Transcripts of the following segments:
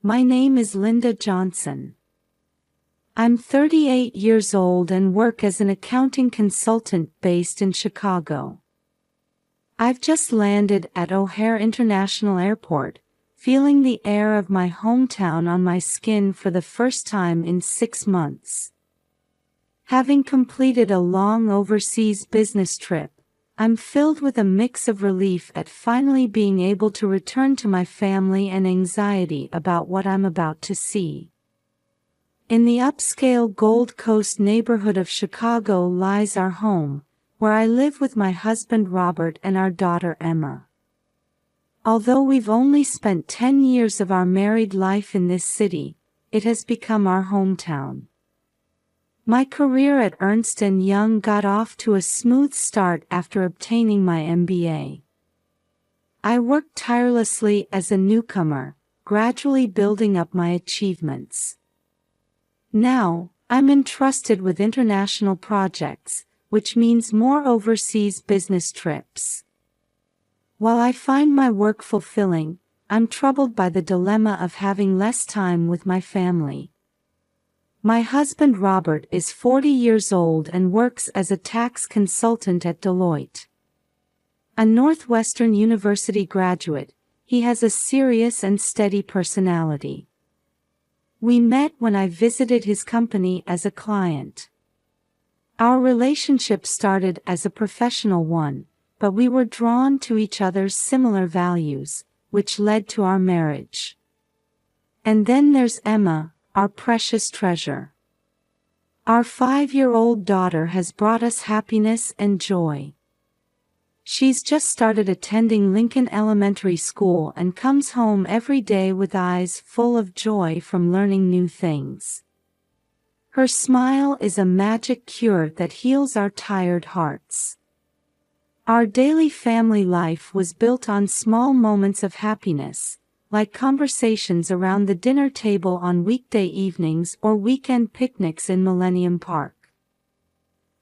My name is Linda Johnson. I'm 38 years old and work as an accounting consultant based in Chicago. I've just landed at O'Hare International Airport, feeling the air of my hometown on my skin for the first time in 6 months. Having completed a long overseas business trip, I'm filled with a mix of relief at finally being able to return to my family and anxiety about what I'm about to see. In the upscale Gold Coast neighborhood of Chicago lies our home, where I live with my husband Robert and our daughter Emma. Although we've only spent 10 years of our married life in this city, it has become our hometown. My career at Ernst & Young got off to a smooth start after obtaining my MBA. I worked tirelessly as a newcomer, gradually building up my achievements. Now, I'm entrusted with international projects, which means more overseas business trips. While I find my work fulfilling, I'm troubled by the dilemma of having less time with my family. My husband Robert is 40 years old and works as a tax consultant at Deloitte. A Northwestern University graduate, he has a serious and steady personality. We met when I visited his company as a client. Our relationship started as a professional one, but we were drawn to each other's similar values, which led to our marriage. And then there's Emma, our precious treasure. Our 5-year-old daughter has brought us happiness and joy. She's just started attending Lincoln Elementary School and comes home every day with eyes full of joy from learning new things. Her smile is a magic cure that heals our tired hearts. Our daily family life was built on small moments of happiness, like conversations around the dinner table on weekday evenings or weekend picnics in Millennium Park.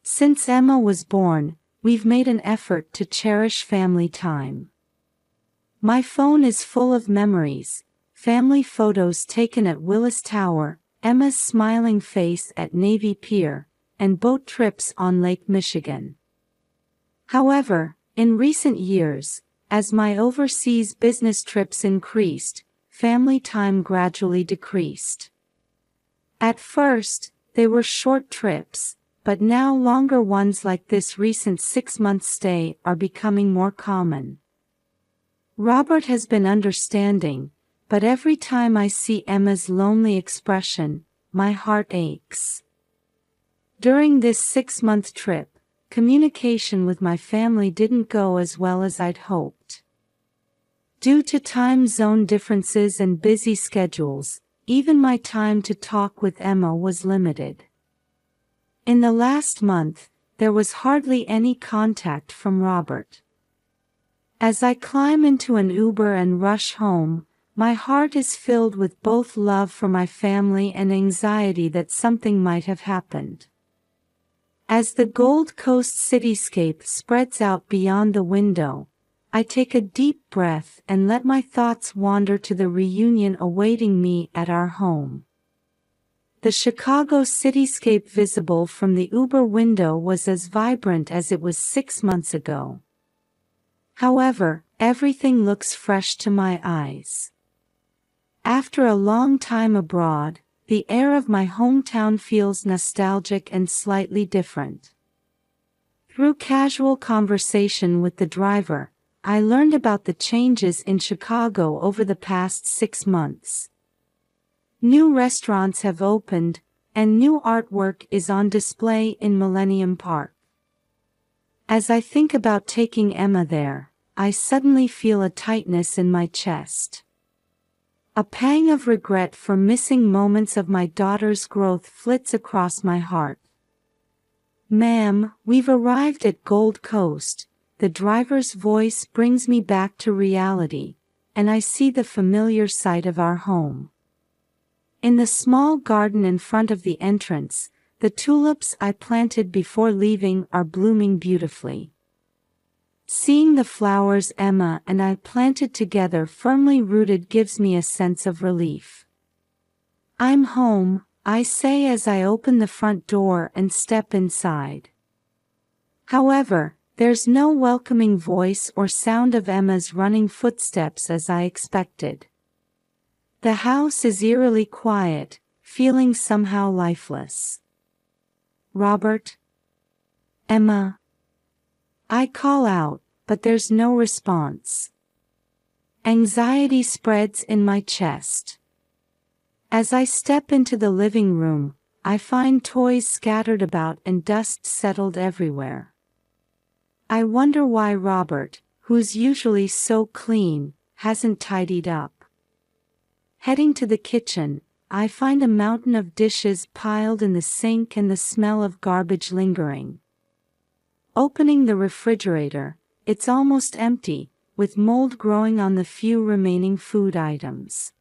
Since Emma was born, we've made an effort to cherish family time. My phone is full of memories, family photos taken at Willis Tower, Emma's smiling face at Navy Pier, and boat trips on Lake Michigan. However, in recent years, as my overseas business trips increased, family time gradually decreased. At first, they were short trips, but now longer ones like this recent 6-month stay are becoming more common. Robert has been understanding, but every time I see Emma's lonely expression, my heart aches. During this 6-month trip, communication with my family didn't go as well as I'd hoped. Due to time zone differences and busy schedules, even my time to talk with Emma was limited. In the last month, there was hardly any contact from Robert. As I climb into an Uber and rush home, my heart is filled with both love for my family and anxiety that something might have happened. As the Gold Coast cityscape spreads out beyond the window, I take a deep breath and let my thoughts wander to the reunion awaiting me at our home. The Chicago cityscape visible from the Uber window was as vibrant as it was 6 months ago. However, everything looks fresh to my eyes. After a long time abroad, the air of my hometown feels nostalgic and slightly different. Through casual conversation with the driver, I learned about the changes in Chicago over the past 6 months. New restaurants have opened, and new artwork is on display in Millennium Park. As I think about taking Emma there, I suddenly feel a tightness in my chest. A pang of regret for missing moments of my daughter's growth flits across my heart. "Ma'am, we've arrived at Gold Coast," the driver's voice brings me back to reality, and I see the familiar sight of our home. In the small garden in front of the entrance, the tulips I planted before leaving are blooming beautifully. Seeing the flowers Emma and I planted together firmly rooted gives me a sense of relief. I'm home, I say as I open the front door and step inside. However, there's no welcoming voice or sound of Emma's running footsteps as I expected. The house is eerily quiet, feeling somehow lifeless. Robert? Emma? I call out, but there's no response. Anxiety spreads in my chest. As I step into the living room, I find toys scattered about and dust settled everywhere. I wonder why Robert, who's usually so clean, hasn't tidied up. Heading to the kitchen, I find a mountain of dishes piled in the sink and the smell of garbage lingering. Opening the refrigerator, it's almost empty, with mold growing on the few remaining food items.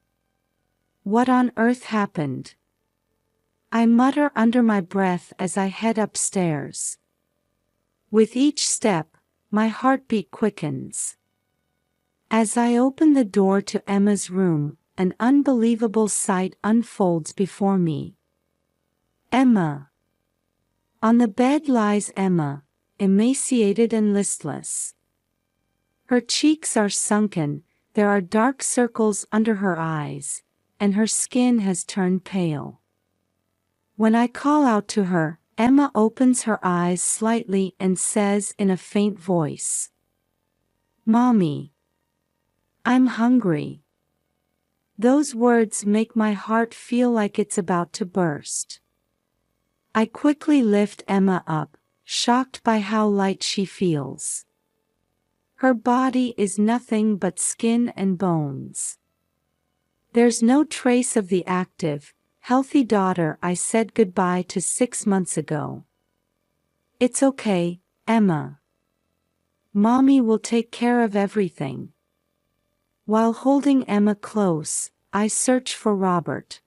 What on earth happened? I mutter under my breath as I head upstairs. With each step, my heartbeat quickens. As I open the door to Emma's room, an unbelievable sight unfolds before me. Emma. On the bed lies Emma, emaciated and listless. Her cheeks are sunken, there are dark circles under her eyes, and her skin has turned pale. When I call out to her, Emma opens her eyes slightly and says in a faint voice, "Mommy, I'm hungry." Those words make my heart feel like it's about to burst. I quickly lift Emma up, shocked by how light she feels. Her body is nothing but skin and bones. There's no trace of the active, healthy daughter I said goodbye to 6 months ago. It's okay, Emma. Mommy will take care of everything. While holding Emma close, I search for Robert.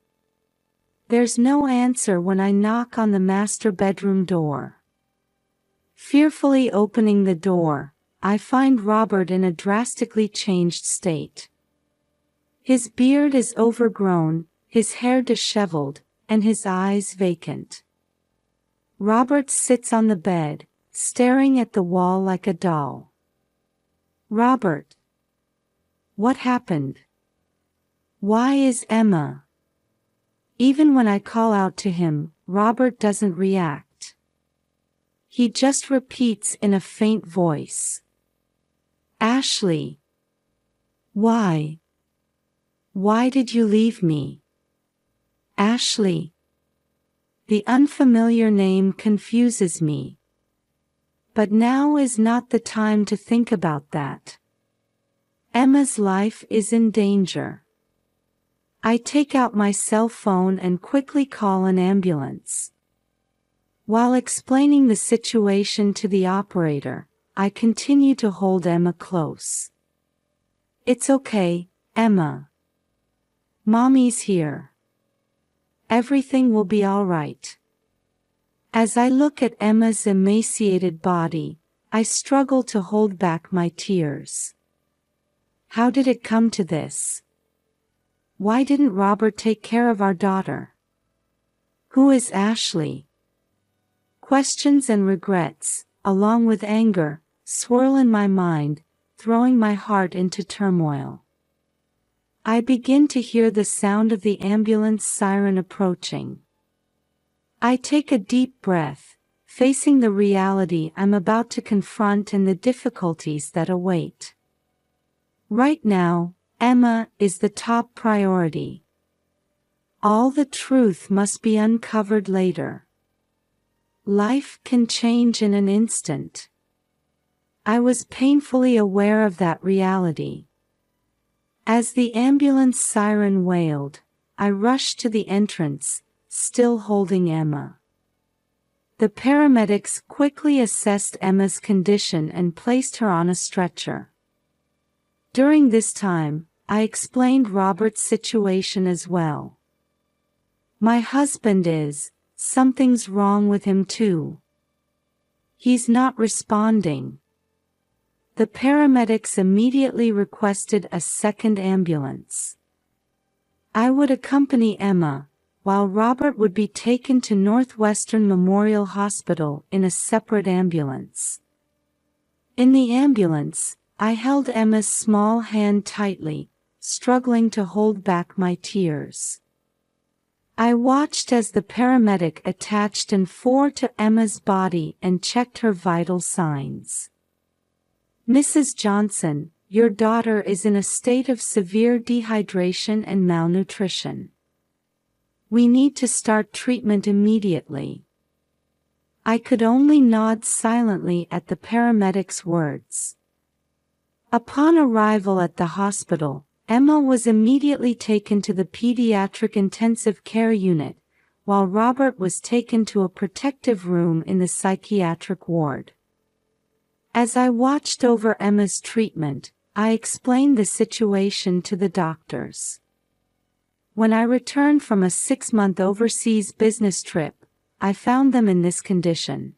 There's no answer when I knock on the master bedroom door. Fearfully opening the door, I find Robert in a drastically changed state. His beard is overgrown, his hair disheveled, and his eyes vacant. Robert sits on the bed, staring at the wall like a doll. Robert. What happened? Why is Emma? Even when I call out to him, Robert doesn't react. He just repeats in a faint voice. Ashley. Why? Why did you leave me? Ashley. The unfamiliar name confuses me. But now is not the time to think about that. Emma's life is in danger. I take out my cell phone and quickly call an ambulance. While explaining the situation to the operator, I continue to hold Emma close. It's okay, Emma. Mommy's here. Everything will be all right. As I look at Emma's emaciated body, I struggle to hold back my tears. How did it come to this? Why didn't Robert take care of our daughter? Who is Ashley? Questions and regrets, along with anger, swirl in my mind, throwing my heart into turmoil. I begin to hear the sound of the ambulance siren approaching. I take a deep breath, facing the reality I'm about to confront and the difficulties that await. Right now, Emma is the top priority. All the truth must be uncovered later. Life can change in an instant. I was painfully aware of that reality. As the ambulance siren wailed, I rushed to the entrance, still holding Emma. The paramedics quickly assessed Emma's condition and placed her on a stretcher. During this time, I explained Robert's situation as well. My husband something's wrong with him too. He's not responding. The paramedics immediately requested a second ambulance. I would accompany Emma, while Robert would be taken to Northwestern Memorial Hospital in a separate ambulance. In the ambulance, I held Emma's small hand tightly, struggling to hold back my tears. I watched as the paramedic attached N4 to Emma's body and checked her vital signs. "Mrs. Johnson, your daughter is in a state of severe dehydration and malnutrition. We need to start treatment immediately." I could only nod silently at the paramedic's words. Upon arrival at the hospital, Emma was immediately taken to the pediatric intensive care unit, while Robert was taken to a protective room in the psychiatric ward. As I watched over Emma's treatment, I explained the situation to the doctors. When I returned from a 6-month overseas business trip, I found them in this condition.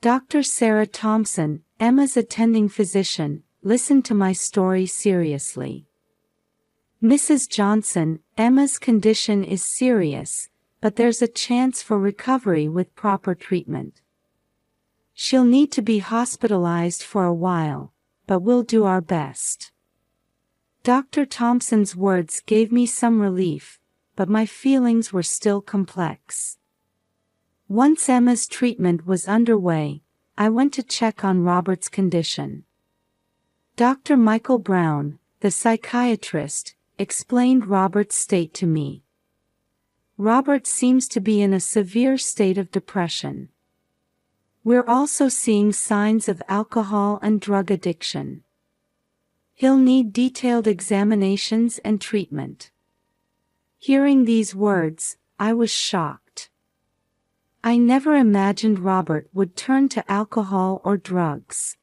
Dr. Sarah Thompson, Emma's attending physician, listened to my story seriously. "Mrs. Johnson, Emma's condition is serious, but there's a chance for recovery with proper treatment. She'll need to be hospitalized for a while, but we'll do our best." Dr. Thompson's words gave me some relief, but my feelings were still complex. Once Emma's treatment was underway, I went to check on Robert's condition. Dr. Michael Brown, the psychiatrist, explained Robert's state to me. "Robert seems to be in a severe state of depression. We're also seeing signs of alcohol and drug addiction. He'll need detailed examinations and treatment." Hearing these words, I was shocked. I never imagined Robert would turn to alcohol or drugs.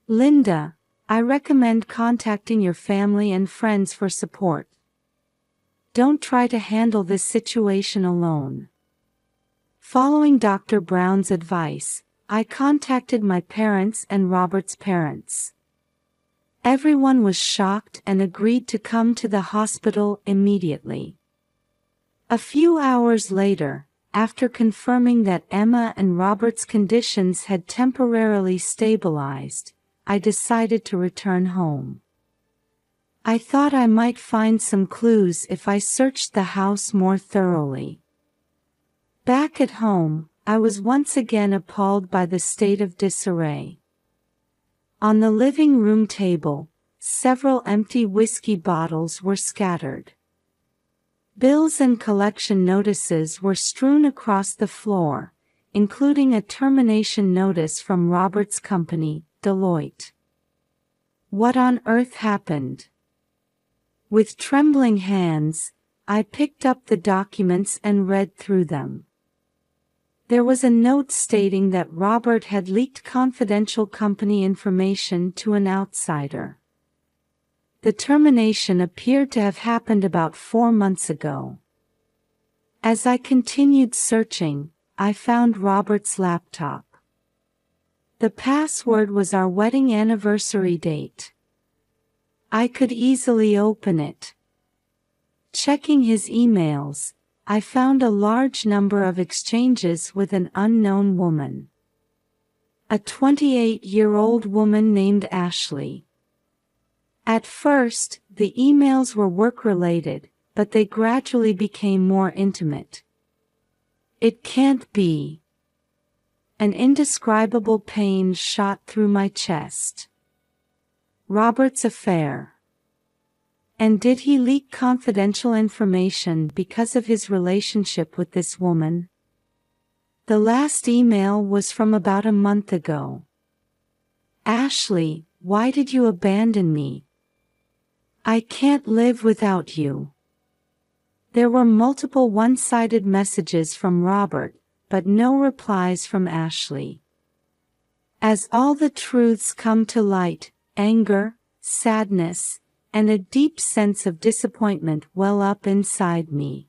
"Linda, I recommend contacting your family and friends for support. Don't try to handle this situation alone." Following Dr. Brown's advice, I contacted my parents and Robert's parents. Everyone was shocked and agreed to come to the hospital immediately. A few hours later, after confirming that Emma and Robert's conditions had temporarily stabilized, I decided to return home. I thought I might find some clues if I searched the house more thoroughly. Back at home, I was once again appalled by the state of disarray. On the living room table, several empty whiskey bottles were scattered. Bills and collection notices were strewn across the floor, including a termination notice from Robert's company, Deloitte. What on earth happened? With trembling hands, I picked up the documents and read through them. There was a note stating that Robert had leaked confidential company information to an outsider. The termination appeared to have happened about 4 months ago. As I continued searching, I found Robert's laptop. The password was our wedding anniversary date. I could easily open it. Checking his emails, I found a large number of exchanges with an unknown woman. A 28-year-old woman named Ashley. At first, the emails were work-related, but they gradually became more intimate. It can't be. An indescribable pain shot through my chest. Robert's affair. And did he leak confidential information because of his relationship with this woman? The last email was from about a month ago. "Ashley, why did you abandon me? I can't live without you." There were multiple one-sided messages from Robert, but no replies from Ashley. As all the truths come to light, anger, sadness, and a deep sense of disappointment well up inside me.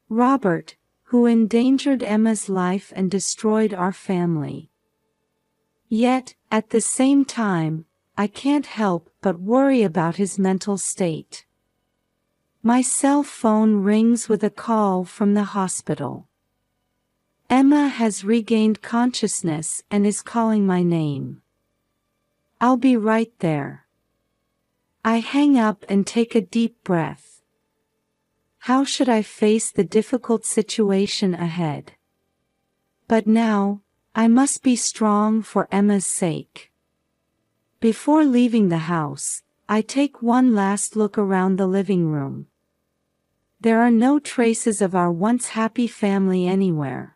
Robert, who endangered Emma's life and destroyed our family. Yet, at the same time, I can't help but worry about his mental state. My cell phone rings with a call from the hospital. Emma has regained consciousness and is calling my name. I'll be right there. I hang up and take a deep breath. How should I face the difficult situation ahead? But now, I must be strong for Emma's sake. Before leaving the house, I take one last look around the living room. There are no traces of our once happy family anywhere.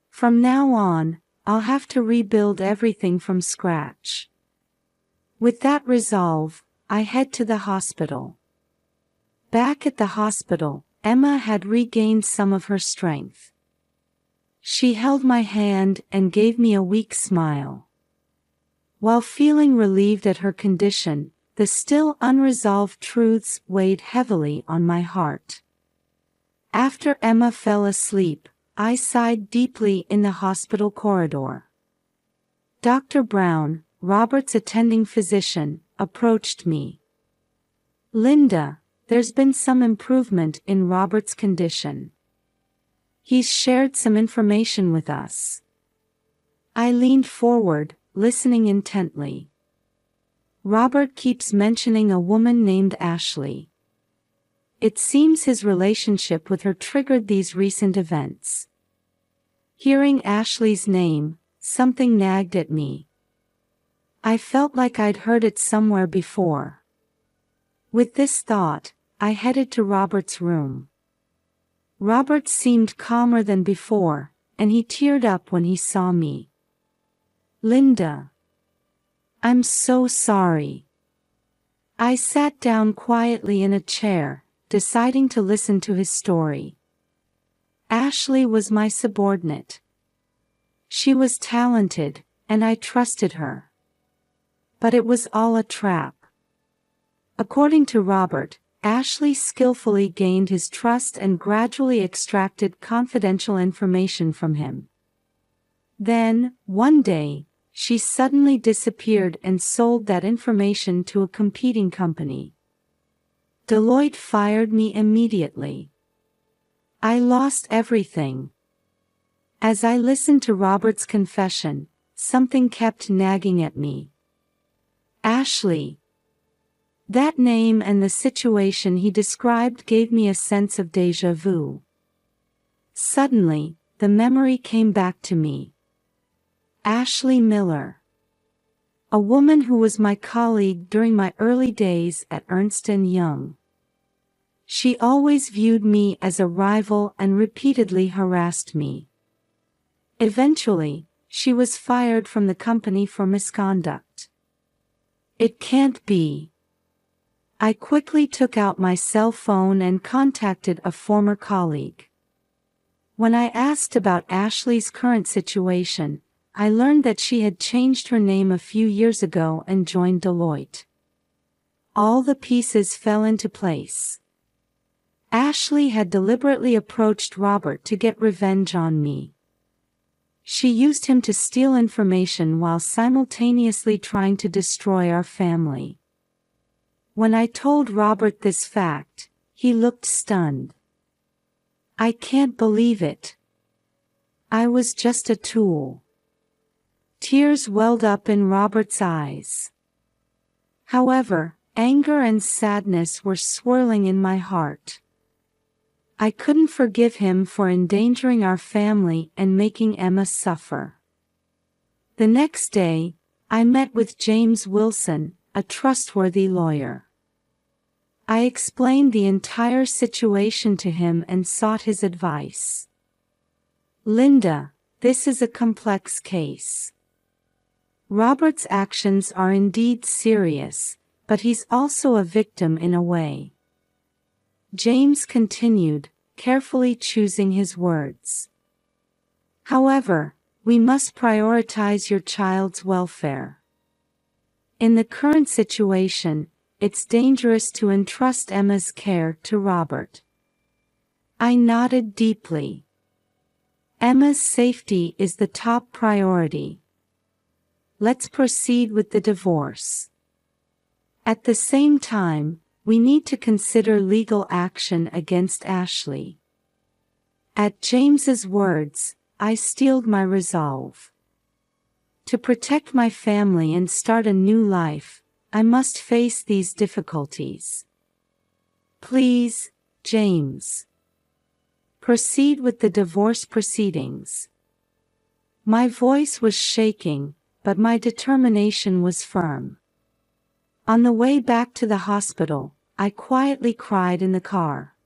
From now on, I'll have to rebuild everything from scratch. With that resolve, I head to the hospital. Back at the hospital, Emma had regained some of her strength. She held my hand and gave me a weak smile. While feeling relieved at her condition, the still unresolved truths weighed heavily on my heart. After Emma fell asleep, I sighed deeply in the hospital corridor. Dr. Brown, Robert's attending physician, approached me. "Linda, there's been some improvement in Robert's condition. He's shared some information with us." I leaned forward, listening intently. "Robert keeps mentioning a woman named Ashley. It seems his relationship with her triggered these recent events." Hearing Ashley's name, something nagged at me. I felt like I'd heard it somewhere before. With this thought, I headed to Robert's room. Robert seemed calmer than before, and he teared up when he saw me. "Linda. I'm so sorry." I sat down quietly in a chair, deciding to listen to his story. Ashley was my subordinate. She was talented, and I trusted her. But it was all a trap. According to Robert, Ashley skillfully gained his trust and gradually extracted confidential information from him. Then, one day, she suddenly disappeared and sold that information to a competing company. Deloitte fired me immediately. I lost everything. As I listened to Robert's confession, something kept nagging at me. Ashley. That name and the situation he described gave me a sense of déjà vu. Suddenly, the memory came back to me. Ashley Miller. A woman who was my colleague during my early days at Ernst & Young. She always viewed me as a rival and repeatedly harassed me. Eventually, she was fired from the company for misconduct. It can't be. I quickly took out my cell phone and contacted a former colleague. When I asked about Ashley's current situation, I learned that she had changed her name a few years ago and joined Deloitte. All the pieces fell into place. Ashley had deliberately approached Robert to get revenge on me. She used him to steal information while simultaneously trying to destroy our family. When I told Robert this fact, he looked stunned. "I can't believe it. I was just a tool." Tears welled up in Robert's eyes. However, anger and sadness were swirling in my heart. I couldn't forgive him for endangering our family and making Emma suffer. The next day, I met with James Wilson, a trustworthy lawyer. I explained the entire situation to him and sought his advice. "Linda, this is a complex case. Robert's actions are indeed serious, but he's also a victim in a way." James continued, carefully choosing his words. "However, we must prioritize your child's welfare. In the current situation, it's dangerous to entrust Emma's care to Robert." I nodded deeply. Emma's safety is the top priority. Let's proceed with the divorce. At the same time, we need to consider legal action against Ashley." At James's words, I steeled my resolve. To protect my family and start a new life, I must face these difficulties. "Please, James. Proceed with the divorce proceedings." My voice was shaking, but my determination was firm. On the way back to the hospital, I quietly cried in the car.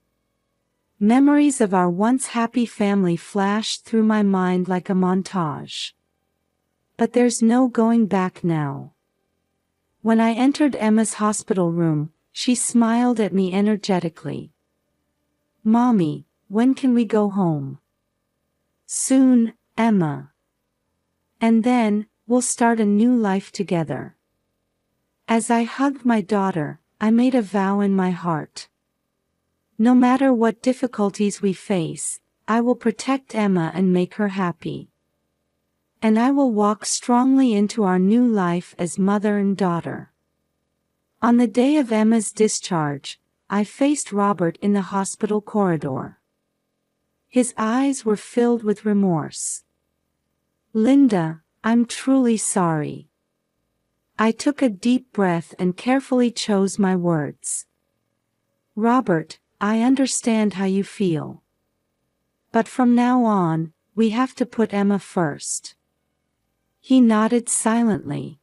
Memories of our once happy family flashed through my mind like a montage. But there's no going back now. When I entered Emma's hospital room, she smiled at me energetically. "Mommy, when can we go home?" "Soon, Emma. And then, we'll start a new life together." As I hugged my daughter, I made a vow in my heart. No matter what difficulties we face, I will protect Emma and make her happy. And I will walk strongly into our new life as mother and daughter. On the day of Emma's discharge, I faced Robert in the hospital corridor. His eyes were filled with remorse. "Linda, I'm truly sorry." I took a deep breath and carefully chose my words. "Robert, I understand how you feel. But from now on, we have to put Emma first." He nodded silently.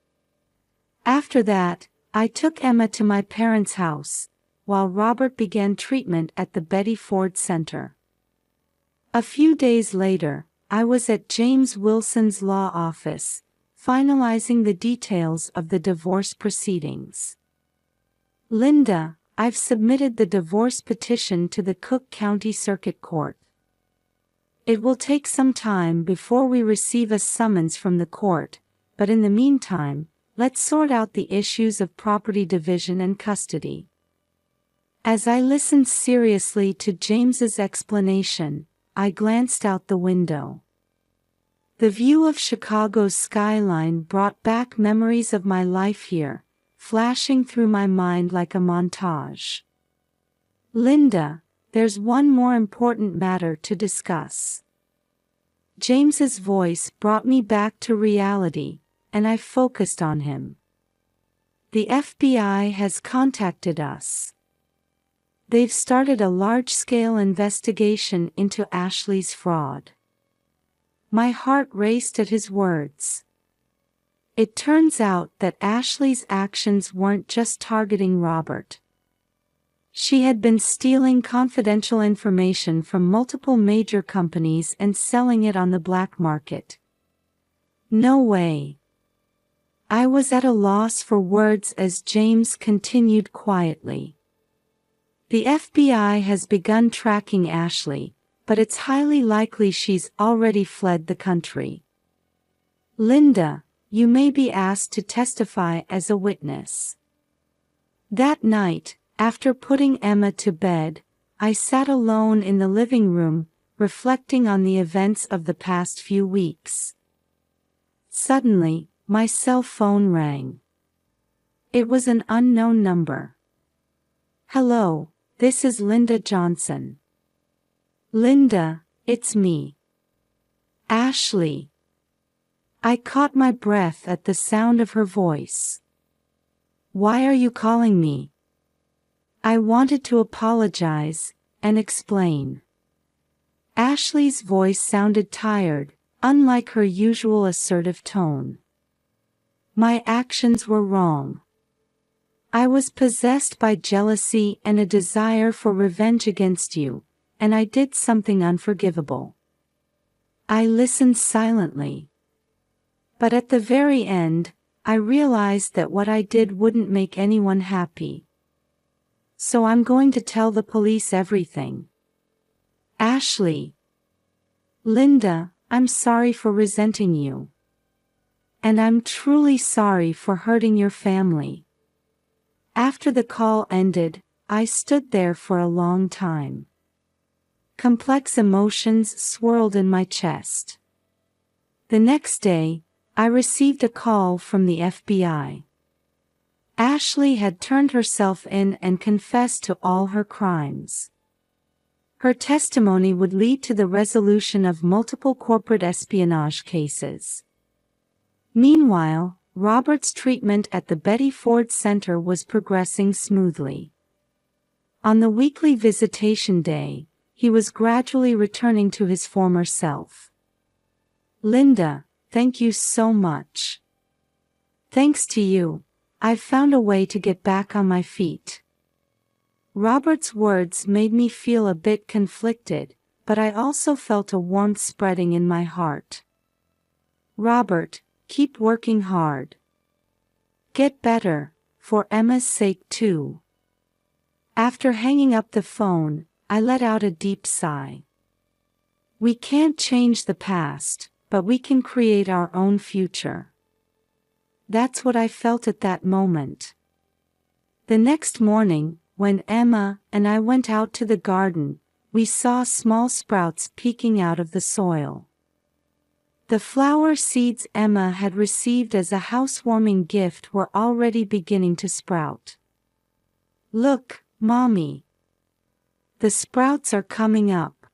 After that, I took Emma to my parents' house, while Robert began treatment at the Betty Ford Center. A few days later, I was at James Wilson's law office, finalizing the details of the divorce proceedings. "Linda, I've submitted the divorce petition to the Cook County Circuit Court. It will take some time before we receive a summons from the court, but in the meantime, let's sort out the issues of property division and custody." As I listened seriously to James's explanation, I glanced out the window. The view of Chicago's skyline brought back memories of my life here, flashing through my mind like a montage. "Linda, there's one more important matter to discuss." James's voice brought me back to reality, and I focused on him. "The FBI has contacted us. They've started a large-scale investigation into Ashley's fraud." My heart raced at his words. It turns out that Ashley's actions weren't just targeting Robert. She had been stealing confidential information from multiple major companies and selling it on the black market. No way. I was at a loss for words as James continued quietly. "The FBI has begun tracking Ashley, but it's highly likely she's already fled the country. Linda, you may be asked to testify as a witness." That night, after putting Emma to bed, I sat alone in the living room, reflecting on the events of the past few weeks. Suddenly, my cell phone rang. It was an unknown number. "Hello, this is Linda Johnson." "Linda, it's me. Ashley." I caught my breath at the sound of her voice. "Why are you calling me?" I wanted to apologize and explain. Ashley's voice sounded tired, unlike her usual assertive tone. "My actions were wrong. I was possessed by jealousy and a desire for revenge against you, and I did something unforgivable." I listened silently. But at the very end, I realized that what I did wouldn't make anyone happy. "So I'm going to tell the police everything." "Ashley." "Linda, I'm sorry for resenting you. And I'm truly sorry for hurting your family." After the call ended, I stood there for a long time. Complex emotions swirled in my chest. The next day, I received a call from the FBI. Ashley had turned herself in and confessed to all her crimes. Her testimony would lead to the resolution of multiple corporate espionage cases. Meanwhile, Robert's treatment at the Betty Ford Center was progressing smoothly. On the weekly visitation day, he was gradually returning to his former self. "Linda, thank you so much. Thanks to you, I've found a way to get back on my feet." Robert's words made me feel a bit conflicted, but I also felt a warmth spreading in my heart. "Robert, keep working hard. Get better, for Emma's sake too." After hanging up the phone, I let out a deep sigh. We can't change the past, but we can create our own future. That's what I felt at that moment. The next morning, when Emma and I went out to the garden, we saw small sprouts peeking out of the soil. The flower seeds Emma had received as a housewarming gift were already beginning to sprout. "Look, Mommy. The sprouts are coming up."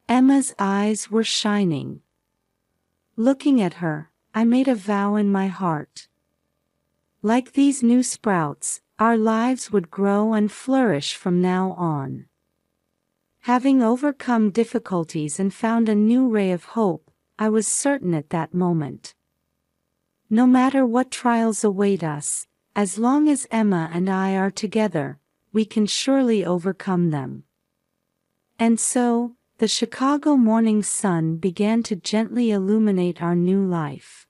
Emma's eyes were shining. Looking at her, I made a vow in my heart. Like these new sprouts, our lives would grow and flourish from now on. Having overcome difficulties and found a new ray of hope, I was certain at that moment. No matter what trials await us, as long as Emma and I are together, we can surely overcome them. And so, the Chicago morning sun began to gently illuminate our new life.